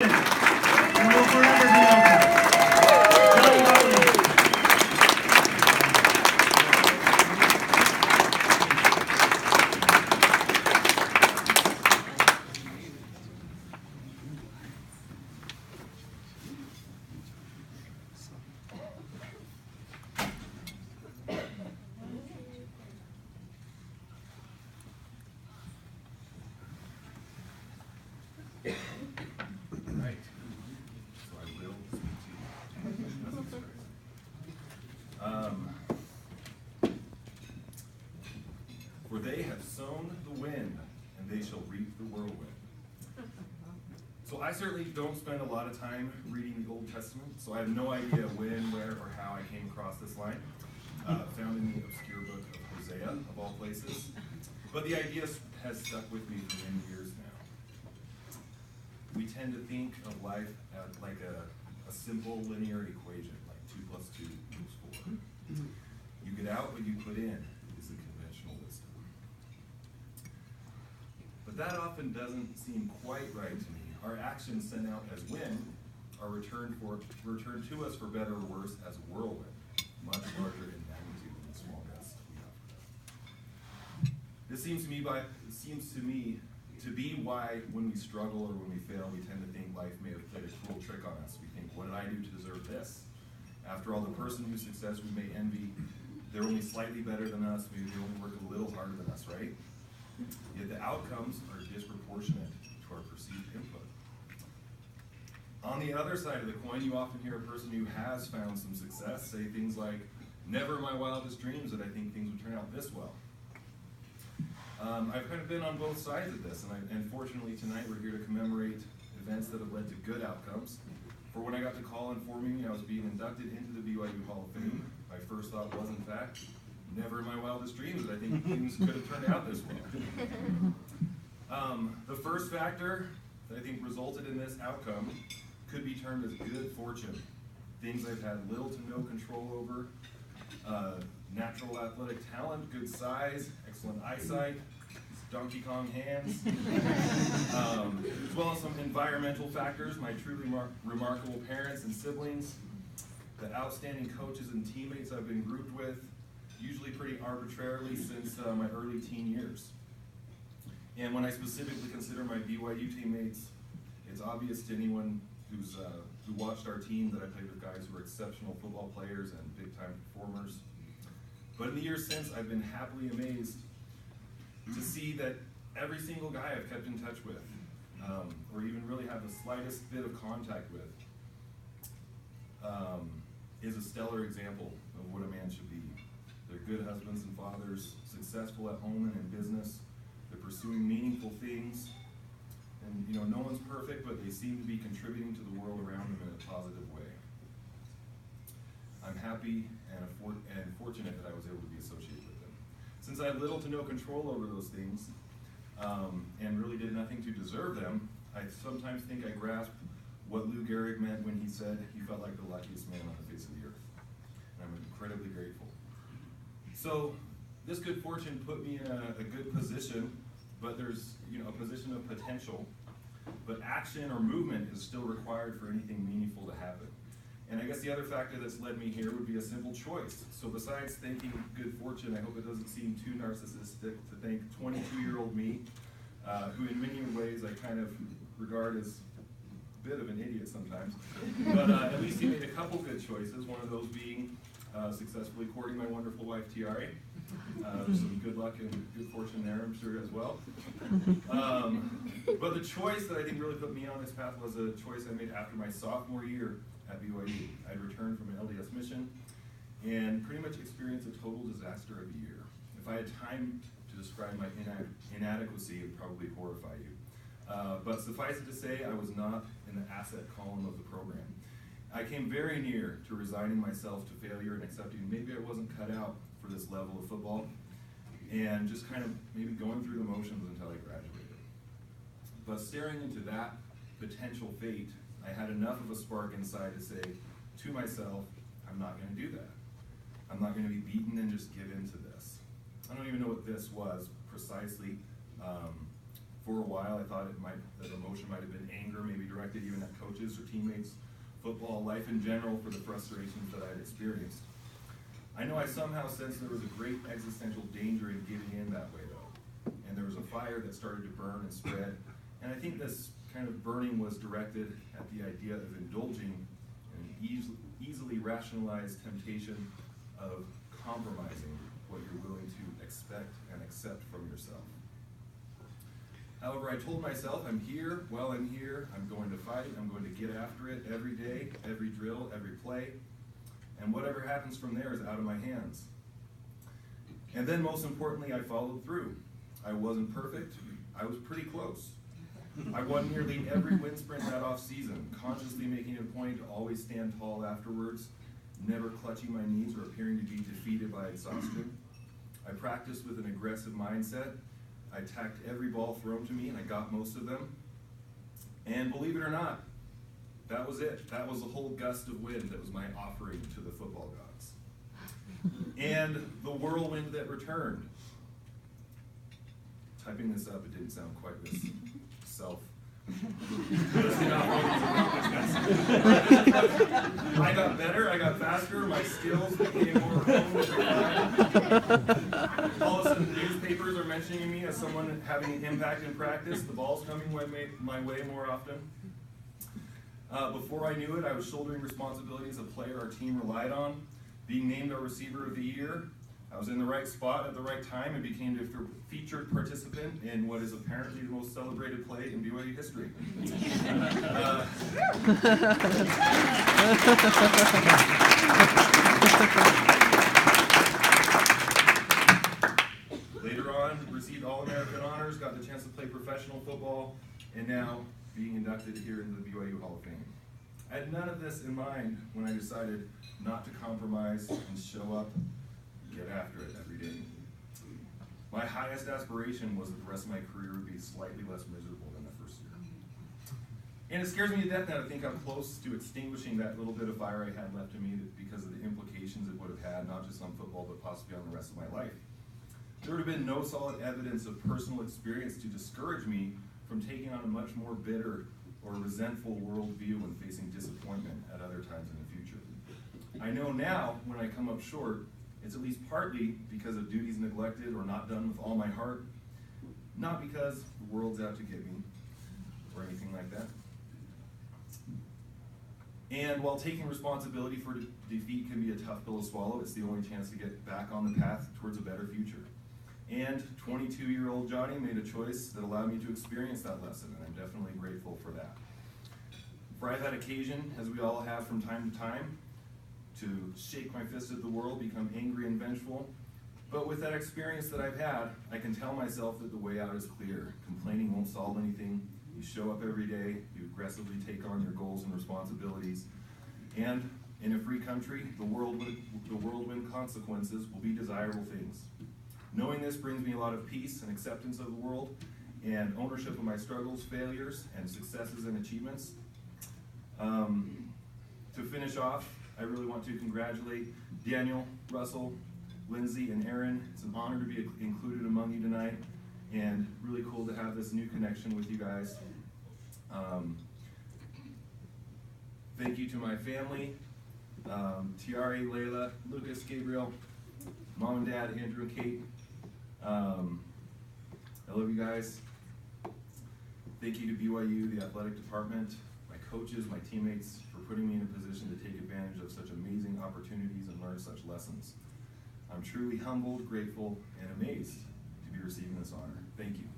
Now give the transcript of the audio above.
And will forever be open. Jonny, Harline. Right. So I will speak to you. For they have sown the wind, and they shall reap the whirlwind. So I certainly don't spend a lot of time reading the Old Testament, so I have no idea when, where, or how I came across this line, found in the obscure book of Hosea, of all places. But the idea has stuck with me for many years now. We tend to think of life like a simple linear equation, like 2 + 2 = 4. You get out what you put in is the conventional wisdom. But that often doesn't seem quite right to me. Our actions sent out as wind are returned to us for better or worse as a whirlwind, much larger in magnitude than the small gusts we have. This seems to me to be why when we struggle or when we fail, we tend to think life may have played a cruel trick on us. We think, what did I do to deserve this? After all, the person whose success we may envy, they're only slightly better than us, maybe they only work a little harder than us, right? Yet the outcomes are disproportionate to our perceived input. On the other side of the coin, you often hear a person who has found some success say things like, never in my wildest dreams did I think things would turn out this well. I've kind of been on both sides of this, and fortunately tonight we're here to commemorate events that have led to good outcomes. For when I got the call informing me I was being inducted into the BYU Hall of Fame, my first thought was, in fact, never in my wildest dreams did I think things could have turned out this well. The first factor that I think resulted in this outcome could be termed as good fortune. Things I've had little to no control over. Natural athletic talent, good size, excellent eyesight, Donkey Kong hands, as well as some environmental factors, my truly remarkable parents and siblings, the outstanding coaches and teammates I've been grouped with, usually pretty arbitrarily since my early teen years. And when I specifically consider my BYU teammates, it's obvious to anyone who watched our team that I played with guys who were exceptional football players and big-time performers. But in the years since, I've been happily amazed to see that every single guy I've kept in touch with, or even really have the slightest bit of contact with, is a stellar example of what a man should be. They're good husbands and fathers, successful at home and in business. They're pursuing meaningful things. And no one's perfect, but they seem to be contributing to the world around them in a positive way. I'm happy and fortunate that I was able to be associated with them. Since I had little to no control over those things, and really did nothing to deserve them, I sometimes think I grasped what Lou Gehrig meant when he said he felt like the luckiest man on the face of the earth. And I'm incredibly grateful. So this good fortune put me in a good position, but there's a position of potential. But action or movement is still required for anything meaningful to happen. And I guess the other factor that's led me here would be a simple choice. So besides thanking good fortune, I hope it doesn't seem too narcissistic to thank 22-year-old me, who in many ways I kind of regard as a bit of an idiot sometimes. But at least he made a couple good choices, one of those being successfully courting my wonderful wife, Tiare. Some good luck and good fortune there, I'm sure, as well. But the choice that I think really put me on this path was a choice I made after my sophomore year at BYU. I'd returned from an LDS mission and pretty much experienced a total disaster of a year. If I had time to describe my inadequacy, it would probably horrify you. But suffice it to say, I was not in the asset column of the program. I came very near to resigning myself to failure and accepting maybe I wasn't cut out for this level of football, and just kind of maybe going through the motions until I graduated. But staring into that potential fate, I had enough of a spark inside to say to myself, I'm not going to do that. I'm not going to be beaten and just give in to this. I don't even know what this was precisely. For a while, I thought that emotion might have been anger, maybe directed even at coaches or teammates, football, life in general, for the frustrations that I had experienced. I know I somehow sensed there was a great existential danger in giving in that way, though. And there was a fire that started to burn and spread. And I think this kind of burning was directed at the idea of indulging an easily rationalized temptation of compromising what you're willing to expect and accept from yourself. However, I told myself, I'm here, while I'm here, I'm going to fight, I'm going to get after it every day, every drill, every play, and whatever happens from there is out of my hands. And then most importantly, I followed through. I wasn't perfect, I was pretty close. I won nearly every wind sprint that off season, consciously making it a point to always stand tall afterwards, never clutching my knees or appearing to be defeated by exhaustion. I practiced with an aggressive mindset. I attacked every ball thrown to me, and I got most of them. And believe it or not, that was it. That was the whole gust of wind that was my offering to the football gods. And the whirlwind that returned. Typing this up, it didn't sound quite this self. I got better, I got faster, my skills became more honed. All of a sudden, newspapers are mentioning me as someone having an impact in practice. The ball's coming my way more often. Before I knew it, I was shouldering responsibilities a player our team relied on, being named our receiver of the year. I was in the right spot at the right time and became a featured participant in what is apparently the most celebrated play in BYU history. Later on, received All-American honors, got the chance to play professional football, and now being inducted here into the BYU Hall of Fame. I had none of this in mind when I decided not to compromise and show up, get after it every day. My highest aspiration was that the rest of my career would be slightly less miserable than the first year. And it scares me to death now to think I'm close to extinguishing that little bit of fire I had left in me because of the implications it would have had, not just on football, but possibly on the rest of my life. There would have been no solid evidence of personal experience to discourage me from taking on a much more bitter or resentful worldview when facing disappointment at other times in the future. I know now, when I come up short, it's at least partly because of duties neglected or not done with all my heart, not because the world's out to get me or anything like that. And while taking responsibility for defeat can be a tough pill to swallow, it's the only chance to get back on the path towards a better future. And 22-year-old Jonny made a choice that allowed me to experience that lesson, and I'm definitely grateful for that. For I've had occasion, as we all have from time to time, to shake my fist at the world, become angry and vengeful. But with that experience that I've had, I can tell myself that the way out is clear. Complaining won't solve anything. You show up every day, you aggressively take on your goals and responsibilities, and in a free country, the whirlwind consequences will be desirable things. Knowing this brings me a lot of peace and acceptance of the world, and ownership of my struggles, failures, and successes and achievements. To finish off, I really want to congratulate Daniel, Russell, Lindsay, and Aaron. It's an honor to be included among you tonight, and really cool to have this new connection with you guys. Thank you to my family, Tiari, Layla, Lucas, Gabriel, Mom and Dad, Andrew and Kate. I love you guys. Thank you to BYU, the athletic department, my coaches, my teammates, for putting me in a position to take advantage of such amazing opportunities and learn such lessons. I'm truly humbled, grateful, and amazed to be receiving this honor. Thank you.